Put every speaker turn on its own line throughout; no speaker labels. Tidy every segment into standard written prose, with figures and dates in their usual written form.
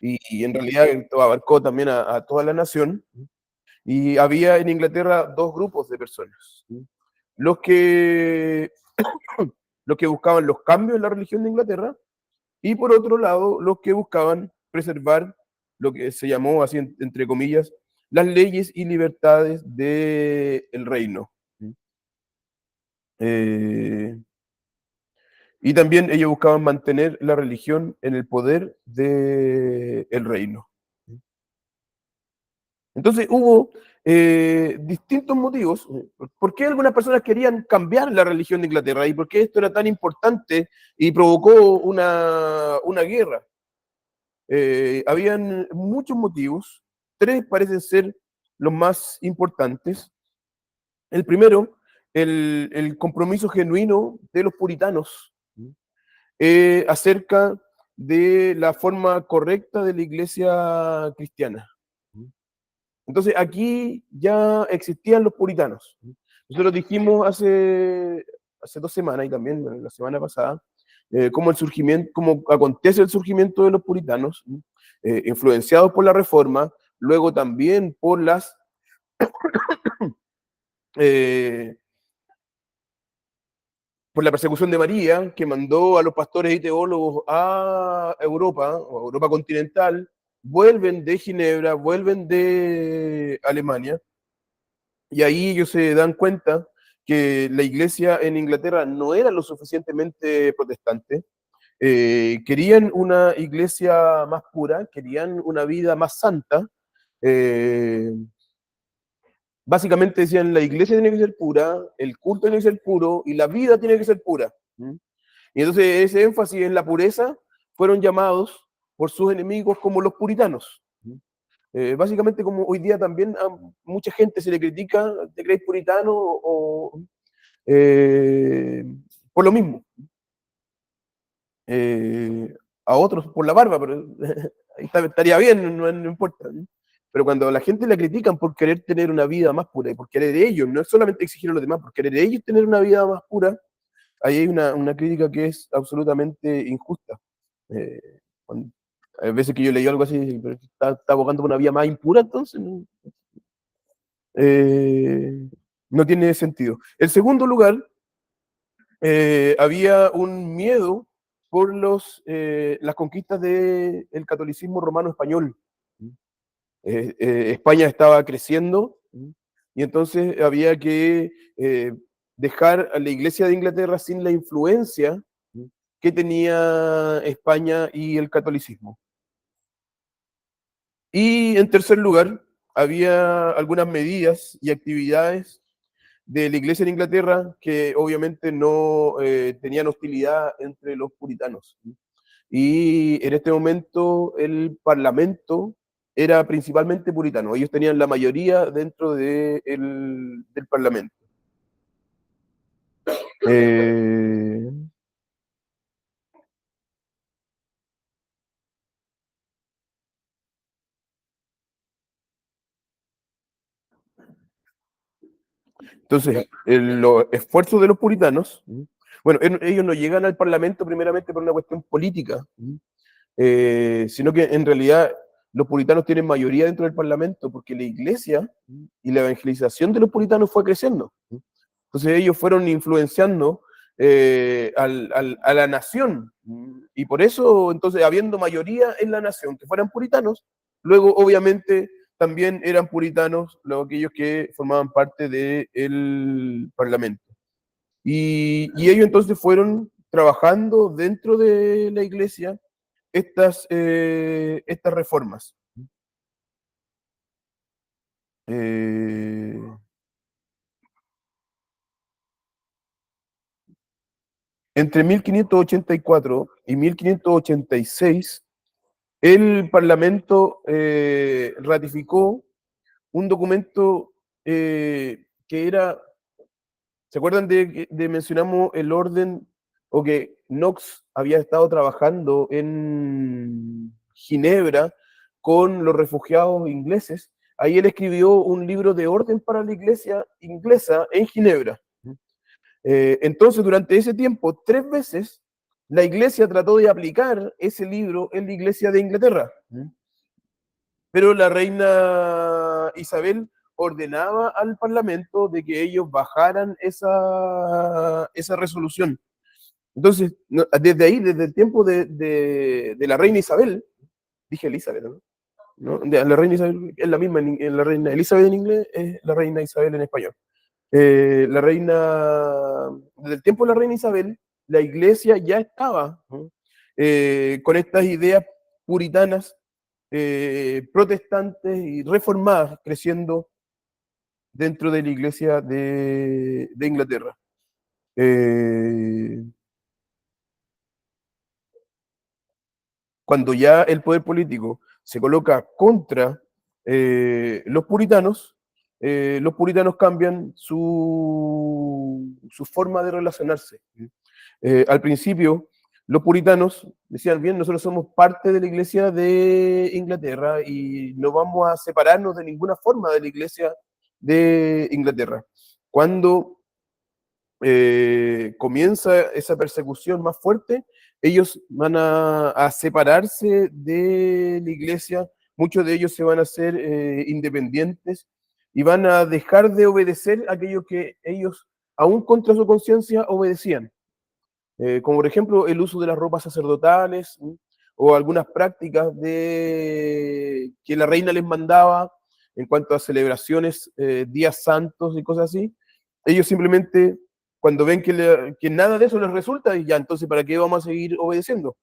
y en realidad abarcó también a toda la nación. Y había en Inglaterra dos grupos de personas. Los que, los que buscaban los cambios en la religión de Inglaterra y por otro lado los que buscaban preservar lo que se llamó, así entre comillas, las leyes y libertades del reino. Eh, y también ellos buscaban mantener la religión en el poder del reino. Entonces hubo distintos motivos. ¿Por qué algunas personas querían cambiar la religión de Inglaterra y por qué esto era tan importante y provocó una guerra? Habían muchos motivos, tres parecen ser los más importantes. El primero, el compromiso genuino de los puritanos acerca de la forma correcta de la iglesia cristiana. Entonces aquí ya existían los puritanos. Nosotros dijimos hace 2 semanas y también la semana pasada, cómo, cómo acontece el surgimiento de los puritanos, influenciados por la Reforma, luego también eh, por la persecución de María, que mandó a los pastores y teólogos a Europa, o a Europa continental, vuelven de Ginebra, vuelven de Alemania, y ahí ellos se dan cuenta que la iglesia en Inglaterra no era lo suficientemente protestante, querían una iglesia más pura, querían una vida más santa. eh, Básicamente decían, la iglesia tiene que ser pura, el culto tiene que ser puro y la vida tiene que ser pura. Y entonces ese énfasis en la pureza fueron llamados por sus enemigos como los puritanos. Básicamente como hoy día también a mucha gente se le critica, ¿te crees puritano? Eh, por lo mismo. Eh, a otros por la barba, pero ahí estaría bien, no importa. Pero cuando a la gente la critican por querer tener una vida más pura y por querer ellos, no es solamente exigir a los demás, por querer ellos tener una vida más pura, ahí hay una crítica que es absolutamente injusta. Eh, cuando, hay veces que yo leí algo así, pero está abogando por una vida más impura, entonces eh, no tiene sentido. En segundo lugar, había un miedo por las conquistas del catolicismo romano español. España estaba creciendo y entonces había que dejar a la Iglesia de Inglaterra sin la influencia que tenía España y el catolicismo. Y en tercer lugar, había algunas medidas y actividades de la Iglesia en Inglaterra que obviamente no tenían hostilidad entre los puritanos. Y en este momento el Parlamento era principalmente puritano. Ellos tenían la mayoría dentro del Parlamento. Eh, entonces, los esfuerzos de los puritanos, bueno, ellos no llegan al Parlamento primeramente por una cuestión política, sino que en realidad los puritanos tienen mayoría dentro del Parlamento porque la iglesia y la evangelización de los puritanos fue creciendo. Entonces ellos fueron influenciando a la nación y por eso, entonces, habiendo mayoría en la nación que fueran puritanos, luego obviamente también eran puritanos aquellos que formaban parte del Parlamento. Y ellos entonces fueron trabajando dentro de la iglesia estas reformas. Eh, Entre 1584 y 1586, el Parlamento ratificó un documento que era, ¿se acuerdan de mencionamos el orden o que Knox había estado trabajando en Ginebra con los refugiados ingleses? Ahí él escribió un libro de orden para la iglesia inglesa en Ginebra. Entonces, durante ese tiempo, 3 veces la iglesia trató de aplicar ese libro en la iglesia de Inglaterra, pero la reina Isabel ordenaba al parlamento de que ellos bajaran esa resolución. Entonces, desde ahí, desde el tiempo de la reina Isabel, dije Elizabeth, ¿no? ¿No? La reina Isabel es la misma, en la reina Elizabeth en inglés es la reina Isabel en español. La reina, desde el tiempo de la reina Isabel, la iglesia ya estaba, ¿no? Con estas ideas puritanas, protestantes y reformadas creciendo dentro de la iglesia de Inglaterra. Eh, Cuando ya el poder político se coloca contra los puritanos cambian su forma de relacionarse. Al principio, los puritanos decían, bien, nosotros somos parte de la iglesia de Inglaterra y no vamos a separarnos de ninguna forma de la iglesia de Inglaterra. Cuando comienza esa persecución más fuerte, ellos van a separarse de la iglesia, muchos de ellos se van a hacer independientes y van a dejar de obedecer aquello que ellos, aún contra su conciencia, obedecían. Como por ejemplo el uso de las ropas sacerdotales, ¿sí? O algunas prácticas que la reina les mandaba en cuanto a celebraciones, días santos y cosas así. Ellos simplemente, cuando ven que nada de eso les resulta, y ya, entonces, ¿para qué vamos a seguir obedeciendo?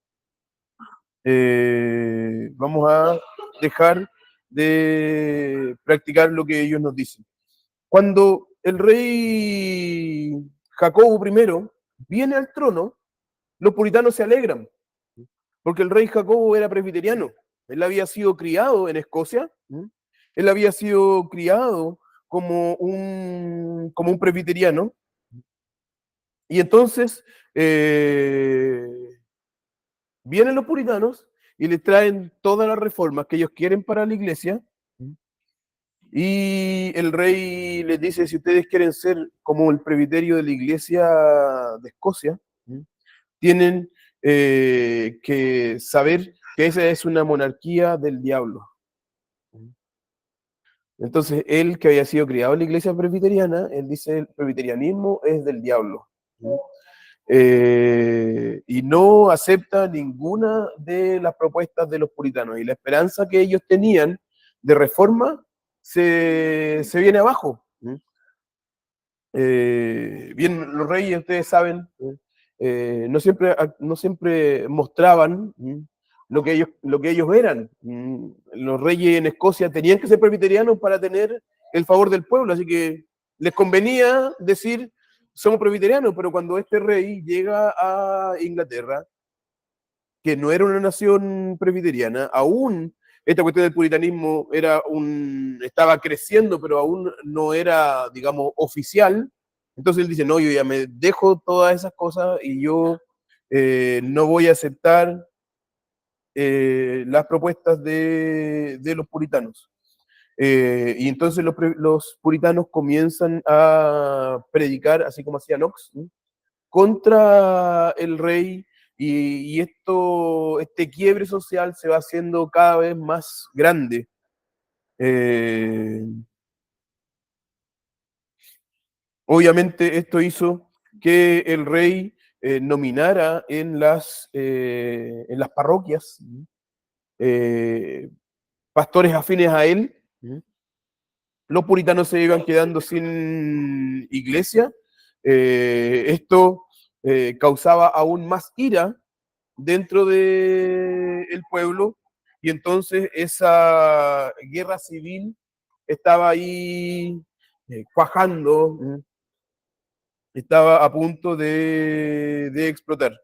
Vamos a dejar de practicar lo que ellos nos dicen. Cuando el rey Jacobo I viene al trono, los puritanos se alegran, porque el rey Jacobo era presbiteriano. Él había sido criado en Escocia, él había sido criado como un presbiteriano, y entonces vienen los puritanos y les traen todas las reformas que ellos quieren para la iglesia, y el rey les dice, si ustedes quieren ser como el presbiterio de la iglesia de Escocia, tienen que saber que esa es una monarquía del diablo. Entonces, él que había sido criado en la iglesia presbiteriana, él dice, el presbiterianismo es del diablo. Y no acepta ninguna de las propuestas de los puritanos. Y la esperanza que ellos tenían de reforma se viene abajo. Bien, los reyes, ustedes saben, no siempre mostraban lo que ellos eran. Los reyes en Escocia tenían que ser presbiterianos para tener el favor del pueblo, así que les convenía decir, somos presbiterianos, pero cuando este rey llega a Inglaterra, que no era una nación presbiteriana, aún esta cuestión del puritanismo estaba creciendo, pero aún no era, digamos, oficial. Entonces él dice, no, yo ya me dejo todas esas cosas y yo no voy a aceptar las propuestas de los puritanos. Y entonces los puritanos comienzan a predicar, así como hacía Knox, ¿sí?, contra el rey, y este quiebre social se va haciendo cada vez más grande. Obviamente esto hizo que el rey nominara en las parroquias eh, pastores afines a él. Los puritanos se iban quedando sin iglesia. Esto causaba aún más ira dentro del pueblo, y entonces esa guerra civil estaba ahí cuajando, estaba a punto de explotar.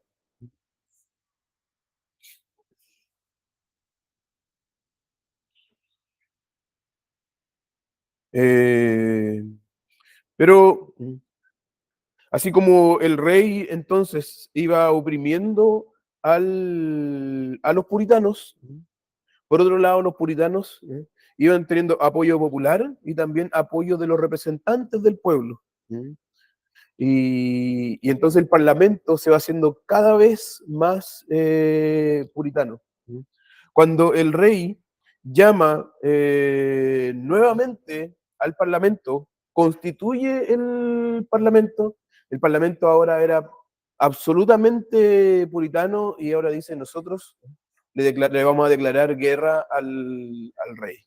Eh, pero así como el rey entonces iba oprimiendo a los puritanos, por otro lado los puritanos iban teniendo apoyo popular y también apoyo de los representantes del pueblo. y entonces el Parlamento se va haciendo cada vez más puritano. Cuando el rey llama nuevamente al Parlamento, constituye el Parlamento ahora era absolutamente puritano y ahora dice nosotros le vamos a declarar guerra al rey.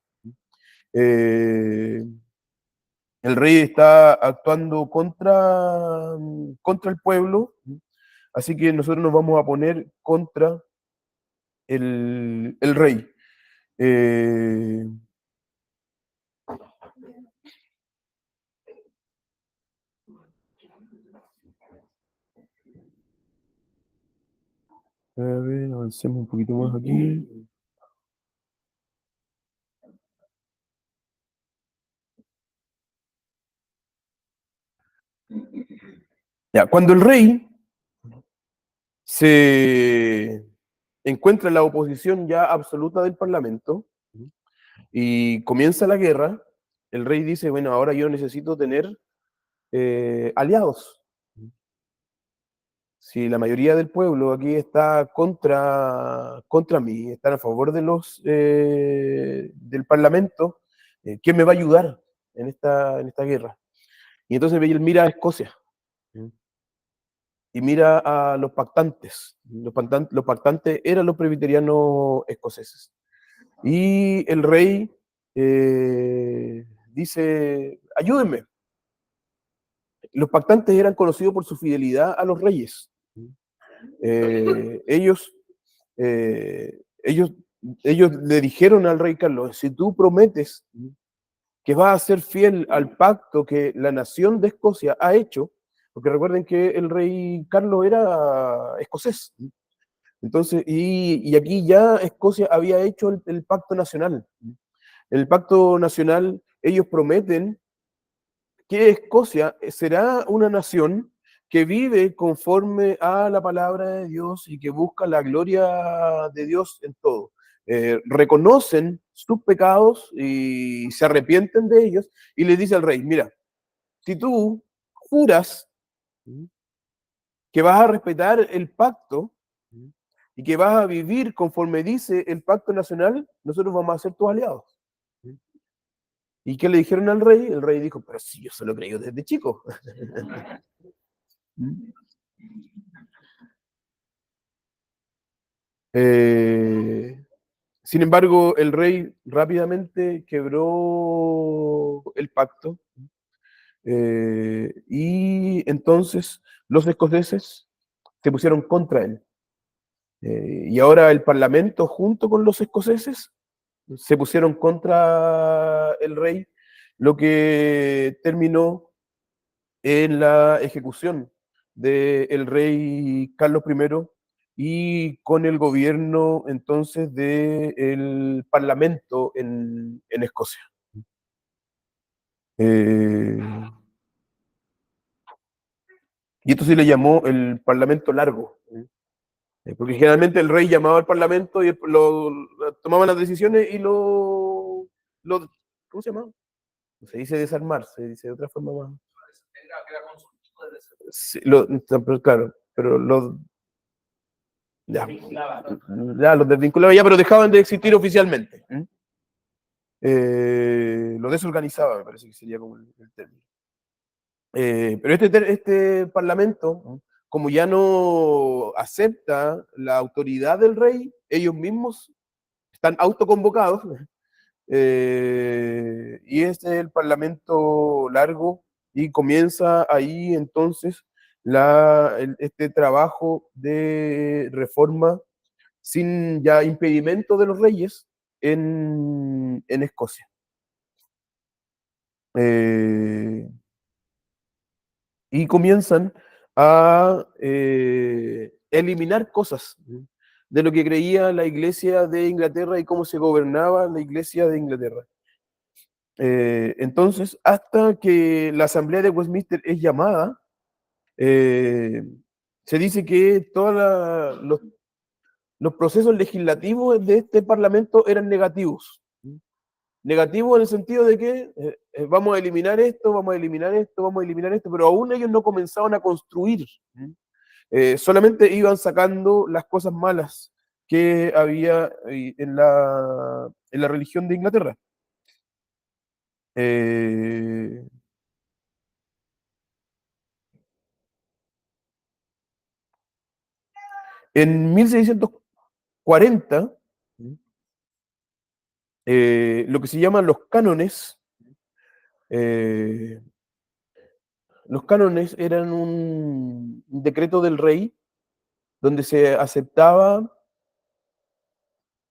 Eh, el rey está actuando contra el pueblo, así que nosotros nos vamos a poner contra el rey. Eh, a ver, avancemos un poquito más aquí. Ya, cuando el rey se encuentra en la oposición ya absoluta del Parlamento y comienza la guerra, el rey dice, bueno, ahora yo necesito tener aliados. Si la mayoría del pueblo aquí está contra mí, están a favor de del Parlamento, ¿quién me va a ayudar en esta guerra? Y entonces él mira a Escocia y mira a los pactantes. Los pactantes eran los presbiterianos escoceses. Y el rey dice, ayúdenme. Los pactantes eran conocidos por su fidelidad a los reyes. Ellos, ellos, ellos le dijeron al rey Carlos, si tú prometes que vas a ser fiel al pacto que la nación de Escocia ha hecho, porque recuerden que el rey Carlos era escocés. Entonces, y aquí ya Escocia había hecho el pacto nacional. El pacto nacional, ellos prometen que Escocia será una nación que vive conforme a la palabra de Dios y que busca la gloria de Dios en todo. Reconocen sus pecados y se arrepienten de ellos y le dice al rey, mira, si tú juras que vas a respetar el pacto y que vas a vivir conforme dice el pacto nacional, nosotros vamos a ser tus aliados. ¿Y qué le dijeron al rey? El rey dijo, pero si yo se lo creí desde chico. Sin embargo, el rey rápidamente quebró el pacto y entonces los escoceses se pusieron contra él. Y ahora el parlamento junto con los escoceses se pusieron contra el rey, lo que terminó en la ejecución del rey Carlos I y con el gobierno entonces del Parlamento en Escocia. Eh, y esto se le llamó el Parlamento Largo, porque generalmente el rey llamaba al Parlamento y tomaban las decisiones y lo ¿cómo se llama? No se dice desarmar, se dice de otra forma más. Sí, claro, pero ya, ya los desvinculaba ya, pero dejaban de existir oficialmente. Lo desorganizaba, me parece que sería como el término. Pero este parlamento, como ya no acepta la autoridad del rey, ellos mismos están autoconvocados, y este es el parlamento largo, y comienza ahí entonces este trabajo de reforma sin ya impedimento de los reyes en Escocia. Y comienzan a eliminar cosas de lo que creía la iglesia de Inglaterra y cómo se gobernaba la iglesia de Inglaterra. Entonces, hasta que la Asamblea de Westminster es llamada, se dice que todos los procesos legislativos de este Parlamento eran negativos. negativo en el sentido de que vamos a eliminar esto, vamos a eliminar esto, vamos a eliminar esto, pero aún ellos no comenzaban a construir. Solamente iban sacando las cosas malas que había en la religión de Inglaterra. Eh, en 1640, lo que se llaman eh, los cánones eran un decreto del rey donde se aceptaba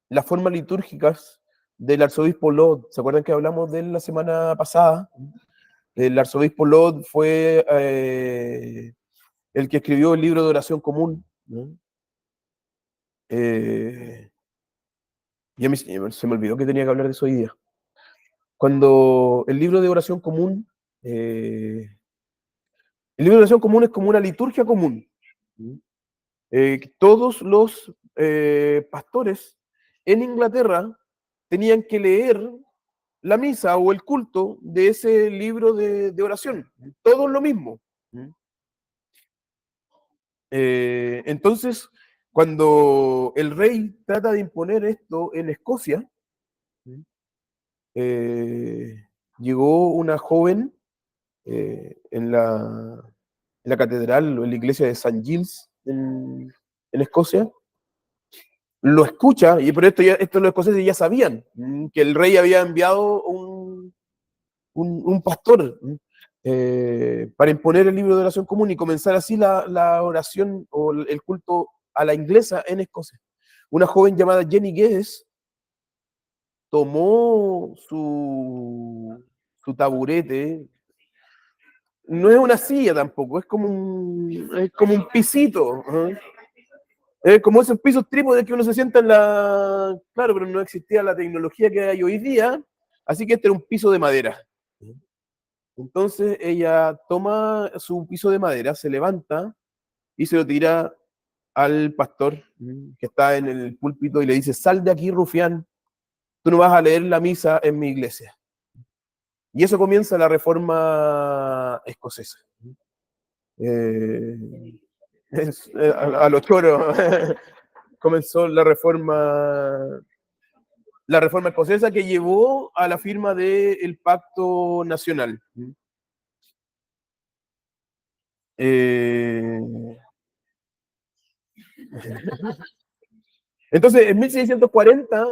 las formas litúrgicas del arzobispo Laud. ¿Se acuerdan que hablamos de él la semana pasada? El arzobispo Laud fue el que escribió el libro de oración común, ¿no? Y a mí se me olvidó que tenía que hablar de eso hoy día. Cuando el libro de oración común, el libro de oración común es como una liturgia común. Todos los pastores en Inglaterra tenían que leer la misa o el culto de ese libro de oración. Todo lo mismo. Entonces, cuando el rey trata de imponer esto en Escocia, llegó una joven en la catedral o en la iglesia de St. Giles en Escocia, lo escucha, y por esto los escoceses ya sabían que el rey había enviado un pastor para imponer el libro de oración común y comenzar así la oración o el culto a la inglesa en Escocia. Una joven llamada Jenny Guedes tomó su taburete, no es una silla tampoco, es como un pisito, ¿eh? Como esos pisos trípodes que uno se sienta en la... Claro, pero no existía la tecnología que hay hoy día, así que este era un piso de madera. Entonces ella toma su piso de madera, se levanta y se lo tira al pastor que está en el púlpito y le dice, sal de aquí, rufián, tú no vas a leer la misa en mi iglesia. Y eso comienza la reforma escocesa. Eh, a los choros comenzó la reforma escocesa que llevó a la firma del Pacto Nacional. Eh, entonces, en 1640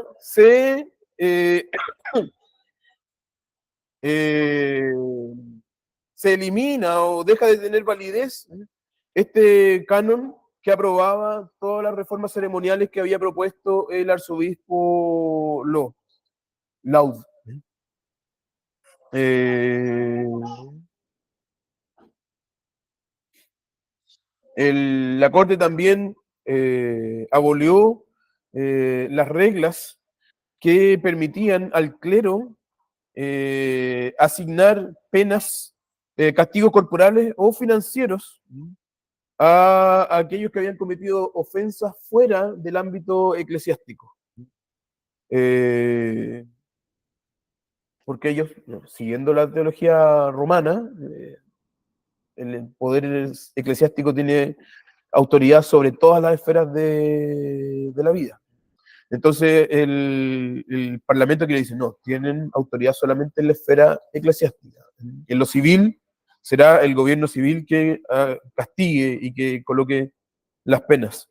eh, se elimina o deja de tener validez este canon que aprobaba todas las reformas ceremoniales que había propuesto el arzobispo Laud. Eh, la corte también abolió las reglas que permitían al clero asignar penas, castigos corporales o financieros a aquellos que habían cometido ofensas fuera del ámbito eclesiástico. Porque ellos, siguiendo la teología romana, el poder eclesiástico tiene autoridad sobre todas las esferas de la vida. Entonces el Parlamento que le dice, no, tienen autoridad solamente en la esfera eclesiástica. En lo civil será el gobierno civil que castigue y que coloque las penas.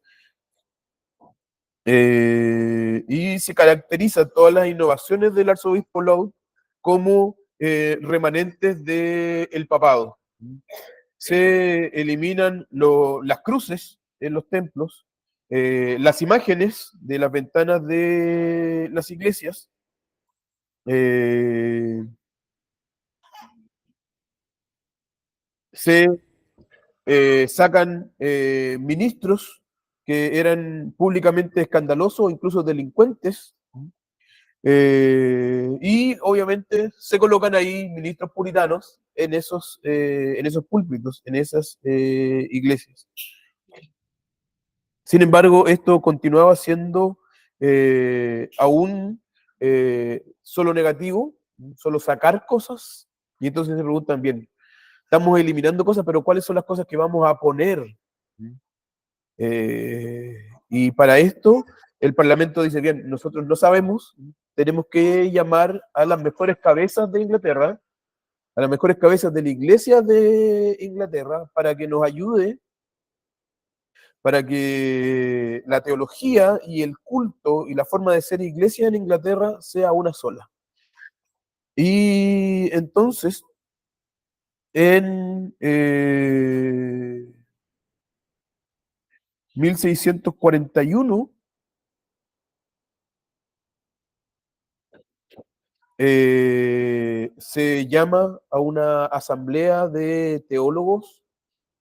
Y se caracteriza todas las innovaciones del arzobispo Laud como remanentes del papado. Se eliminan las cruces en los templos, las imágenes de las ventanas de las iglesias, se sacan ministros que eran públicamente escandalosos o incluso delincuentes, y obviamente se colocan ahí ministros puritanos en esos púlpitos, en esas iglesias. Sin embargo, esto continuaba siendo aún solo negativo, solo sacar cosas, y entonces se preguntan bien, estamos eliminando cosas, pero ¿cuáles son las cosas que vamos a poner? Y para esto, el Parlamento dice, bien, nosotros no sabemos, tenemos que llamar a las mejores cabezas de Inglaterra, a las mejores cabezas de la Iglesia de Inglaterra, para que nos ayude, para que la teología y el culto y la forma de ser iglesia en Inglaterra sea una sola. Y entonces, en 1641, se llama a una asamblea de teólogos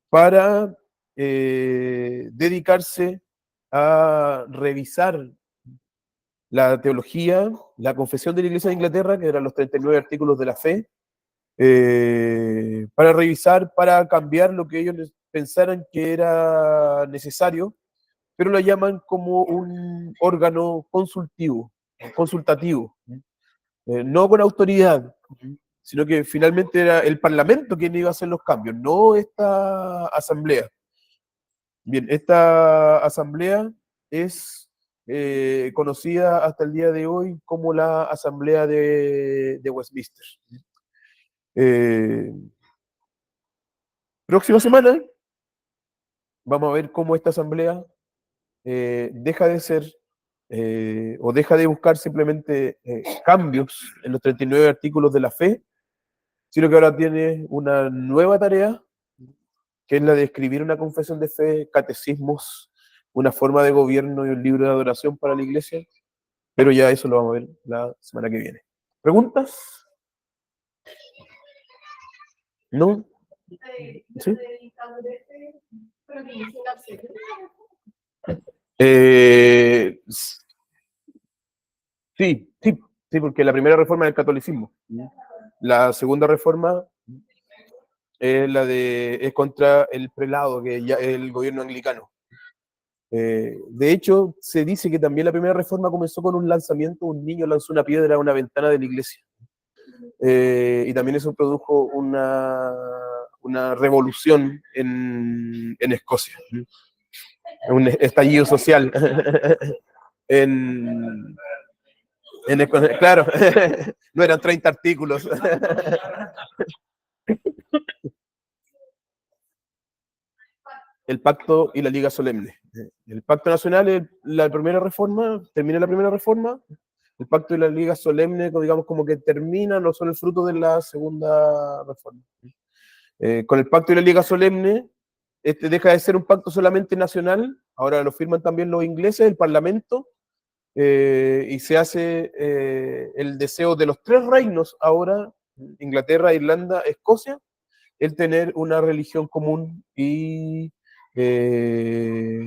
para dedicarse a revisar la teología, la confesión de la Iglesia de Inglaterra, que eran los 39 artículos de la fe, para revisar, para cambiar lo que ellos pensaran que era necesario, pero lo llaman como un órgano consultivo, consultativo, no con autoridad, sino que finalmente era el Parlamento quien iba a hacer los cambios, no esta asamblea. Bien, esta asamblea es conocida hasta el día de hoy como la Asamblea de Westminster. Eh, Próxima semana vamos a ver cómo esta asamblea deja de ser o deja de buscar simplemente cambios en los 39 artículos de la fe, sino que ahora tiene una nueva tarea, que es la de escribir una confesión de fe, catecismos, una forma de gobierno y un libro de adoración para la iglesia, pero ya eso lo vamos a ver la semana que viene. ¿Preguntas? ¿No? ¿Sí? Eh, sí, sí, sí, porque la primera reforma es el catolicismo. La segunda reforma es contra el prelado, que ya es el gobierno anglicano. De hecho, se dice que también la primera reforma comenzó con un lanzamiento, un niño lanzó una piedra a una ventana de la iglesia. Y también eso produjo una revolución en Escocia, un estallido social. en, claro, no eran 30 artículos. El pacto y la liga solemne. El pacto nacional es la primera reforma, termina la primera reforma, el pacto y la liga solemne, digamos, como que terminan o son el fruto de la segunda reforma. Con el pacto y la liga solemne, este deja de ser un pacto solamente nacional, ahora lo firman también los ingleses, el parlamento, y se hace el deseo de los tres reinos ahora, Inglaterra, Irlanda, Escocia, el tener una religión común y que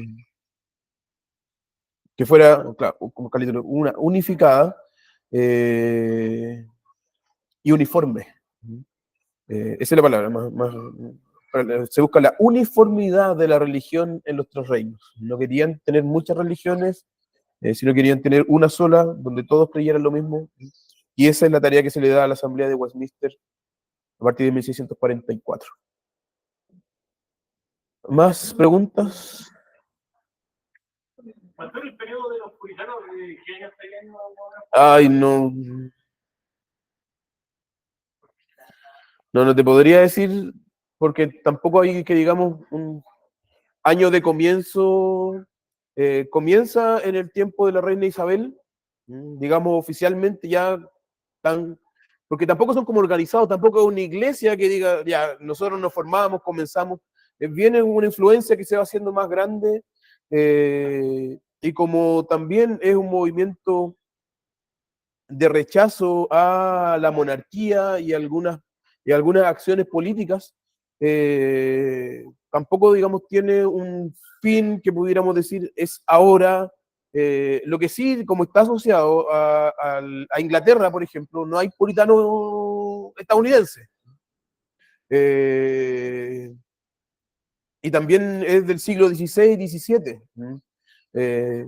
fuera, claro, como una unificada y uniforme. Esa es la palabra, se busca la uniformidad de la religión en los tres reinos. No querían tener muchas religiones, sino querían tener una sola, donde todos creyeran lo mismo. Y esa es la tarea que se le da a la Asamblea de Westminster a partir de 1644. ¿Más preguntas? ¿Cuánto era el periodo de los puritanos? ¿De qué año estarían? Ay, no. No te podría decir, porque tampoco hay que, digamos, un año de comienzo. Comienza en el tiempo de la reina Isabel, digamos, oficialmente ya tan. Porque tampoco son como organizados, tampoco es una iglesia que diga, ya, nosotros nos formamos, comenzamos. Viene una influencia que se va haciendo más grande, y como también es un movimiento de rechazo a la monarquía y algunas acciones políticas, tampoco, digamos, tiene un fin que pudiéramos decir es ahora. Lo que sí, como está asociado a Inglaterra, por ejemplo, no hay puritano estadounidense. Y también es del siglo XVI y XVII. Eh,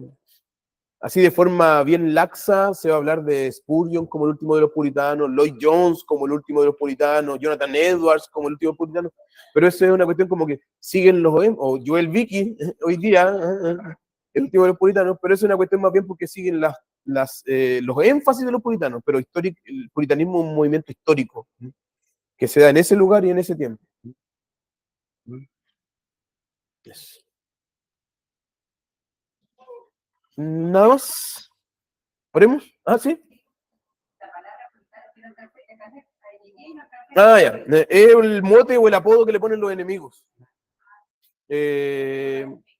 así de forma bien laxa, se va a hablar de Spurgeon como el último de los puritanos, Lloyd Jones como el último de los puritanos, Jonathan Edwards como el último de los puritanos, pero eso es una cuestión como que siguen los, o Joel Vicky, hoy día, el último de los puritanos, pero eso es una cuestión más bien porque siguen los énfasis de los puritanos, pero el puritanismo es un movimiento histórico, que se da en ese lugar y en ese tiempo. Yes. Nada más. ¿Oremos? Ah, sí. Ah, ya. Es el mote o el apodo que le ponen los enemigos.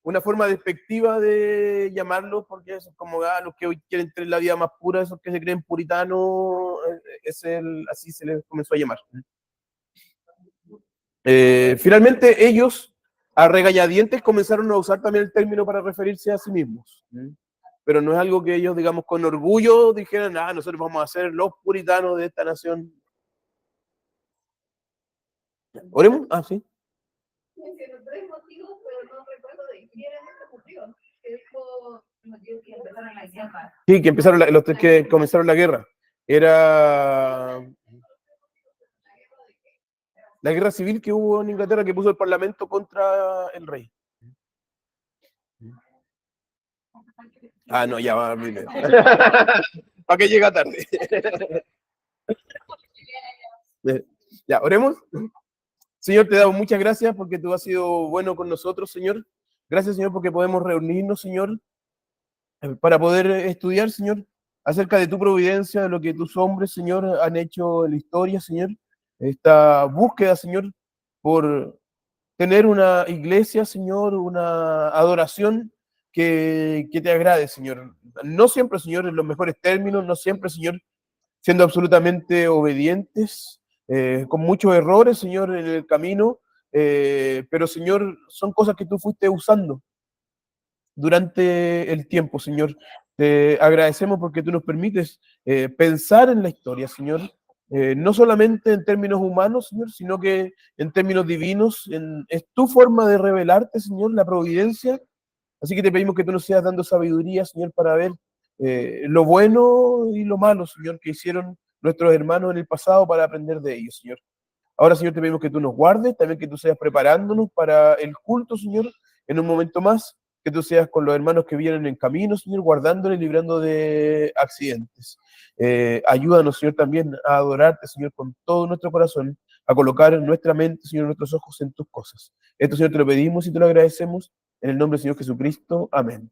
Una forma despectiva de llamarlos, porque es como los que hoy quieren tener la vida más pura, esos que se creen puritanos, así se les comenzó a llamar. Finalmente ellos, a regañadientes, comenzaron a usar también el término para referirse a sí mismos. Pero no es algo que ellos, digamos, con orgullo dijeran, nosotros vamos a ser los puritanos de esta nación. ¿Oremos? Ah, sí.
Mencionó tres motivos, pero no recuerdo de quién eran estos motivos. Que dijo motivos que empezaron la guerra.
Sí, que empezaron los tres que comenzaron la guerra. Era la guerra civil que hubo en Inglaterra, que puso el parlamento contra el rey. No, ya va. ¿Para qué llega tarde? Ya, oremos. Señor, te damos muchas gracias porque tú has sido bueno con nosotros, Señor. Gracias, Señor, porque podemos reunirnos, Señor, para poder estudiar, Señor, acerca de tu providencia, de lo que tus hombres, Señor, han hecho en la historia, Señor. Esta búsqueda, Señor, por tener una iglesia, Señor, una adoración que te agrade, Señor. No siempre, Señor, en los mejores términos, no siempre, Señor, siendo absolutamente obedientes, con muchos errores, Señor, en el camino, pero, Señor, son cosas que tú fuiste usando durante el tiempo, Señor. Te agradecemos porque tú nos permites pensar en la historia, Señor, no solamente en términos humanos, Señor, sino que en términos divinos. Es tu forma de revelarte, Señor, la providencia. Así que te pedimos que tú nos sigas dando sabiduría, Señor, para ver lo bueno y lo malo, Señor, que hicieron nuestros hermanos en el pasado para aprender de ellos, Señor. Ahora, Señor, te pedimos que tú nos guardes, también que tú seas preparándonos para el culto, Señor, en un momento más, que tú seas con los hermanos que vienen en camino, Señor, guardándoles, librando de accidentes. Ayúdanos, Señor, también a adorarte, Señor, con todo nuestro corazón, a colocar en nuestra mente, Señor, nuestros ojos en tus cosas. Esto, Señor, te lo pedimos y te lo agradecemos en el nombre del Señor Jesucristo. Amén.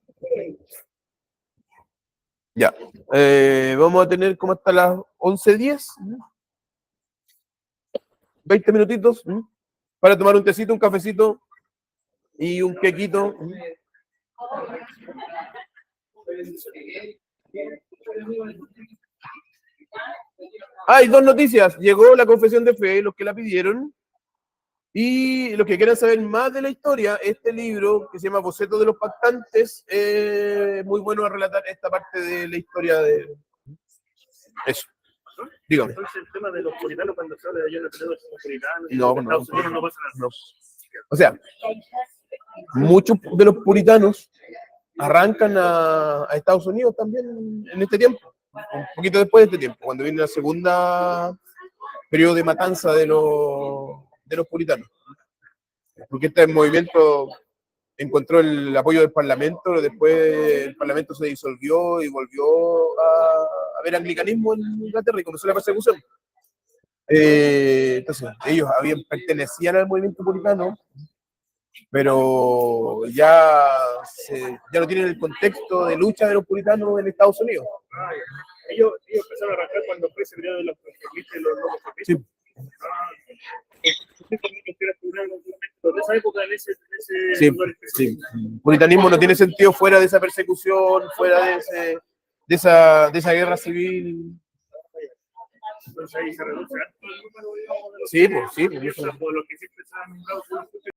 Ya. Vamos a tener como hasta las 11:10. 20 minutitos para tomar un tecito, un cafecito y un quequito. Hay dos noticias. Llegó la confesión de fe, los que la pidieron. Y los que quieran saber más de la historia, este libro que se llama Boceto de los Pactantes, muy bueno a relatar esta parte de la historia de eso. Dígame.
Entonces el tema de los puritanos, cuando se habla de ayuda de los puritanos,
No,
en Estados Unidos no pasa nada.
no. O sea, muchos de los puritanos arrancan a Estados Unidos también en este tiempo, un poquito después de este tiempo, cuando viene la segunda periodo de matanza de los puritanos. Porque este movimiento encontró el apoyo del Parlamento, después el Parlamento se disolvió y volvió a haber anglicanismo en Inglaterra y comenzó la persecución. Entonces, ellos pertenecían al movimiento puritano, pero ya no tienen el contexto de lucha de los puritanos en Estados Unidos.
Ellos empezaron a arrancar cuando fue ese periodo de los conformistas y los locos.
Sí.
De esa época, en ese
Sí,
lugar
sí. El puritanismo no tiene sentido fuera de esa persecución, fuera de esa guerra civil.
Entonces ahí se reduce.
Sí, pues sí.
Por lo que siempre se han dado